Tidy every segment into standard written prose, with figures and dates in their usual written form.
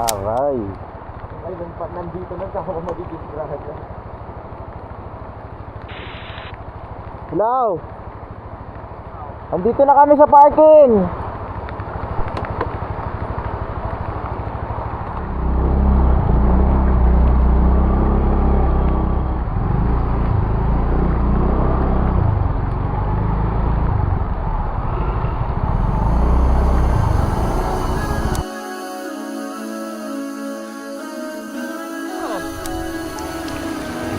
Aray. Ay, nandito na siya ako magiging. Hello. Andito na kami sa parking.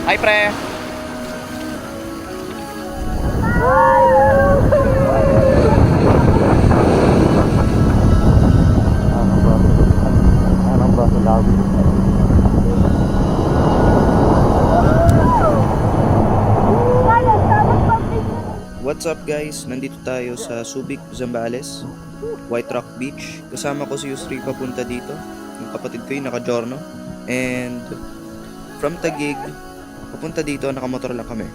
Hi, pre. Anong ba sinabi? What's up guys? Nandito tayo sa Subic, Zambales, White Rock Beach. Kasama ko si Yusri papunta dito. Yung kapatid ko yung naka-jorno. And from Taguig, papunta dito, nakamotor lang kami.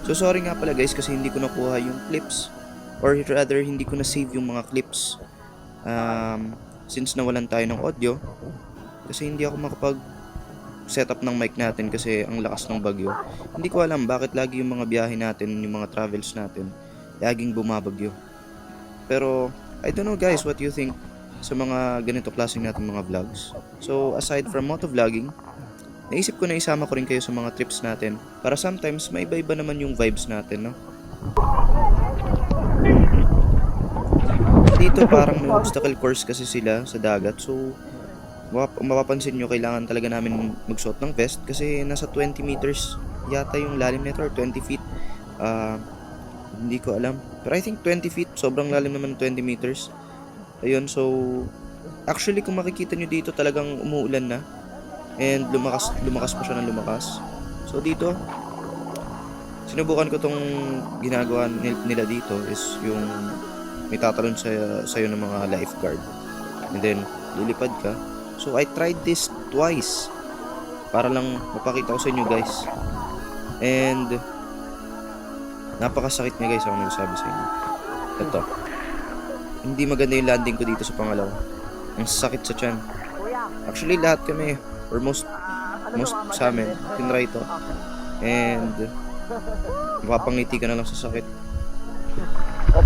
So sorry nga pala guys kasi hindi ko nakuha yung clips. Or rather, hindi ko na-save yung mga clips. Since nawalan tayo ng audio. Kasi hindi ako makapag-setup ng mic natin kasi ang lakas ng bagyo. Hindi ko alam bakit lagi yung mga biyahe natin, yung mga travels natin, laging bumabagyo. Pero, I don't know guys, what you think sa mga ganito klaseng natin mga vlogs. So, aside from motovlogging, naisip ko na isama ko rin kayo sa mga trips natin para sometimes may iba-iba naman yung vibes natin, no? Dito parang may obstacle course kasi sila sa dagat. So, mapapansin nyo, kailangan talaga namin magsuot ng vest kasi nasa 20 meters yata yung lalim nito or 20 feet. Hindi ko alam. Pero I think 20 feet. Sobrang lalim naman 20 meters. Ayun, so actually kung makikita nyo dito talagang umuulan na. And lumakas pa siya ng lumakas. So dito, sinubukan ko tong ginagawa nila dito is yung may tatalon sa'yo ng mga lifeguard. And then, lilipad ka. So, I tried this twice. Para lang mapakita ko sa inyo guys. And napakasakit niya guys, ako nagsasabi sa inyo. Ito. Hindi maganda yung landing ko dito sa pangalawa. Ang sakit sa tiyan. Actually, lahat kami, or most sa amin, tinry ito. And mapapangiti ka na lang sa sakit.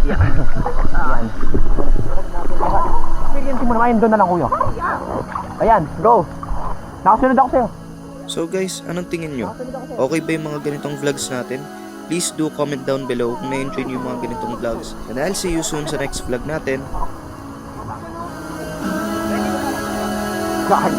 Yan. Experience mo naman, doon na lang kuya. Ayan, go. Nakasunod ako sa'yo. So guys, anong tingin nyo? Okay ba yung mga ganitong vlogs natin? Please do comment down below kung na-enjoy nyo yung mga ganitong vlogs. And I'll see you soon sa next vlog natin. God.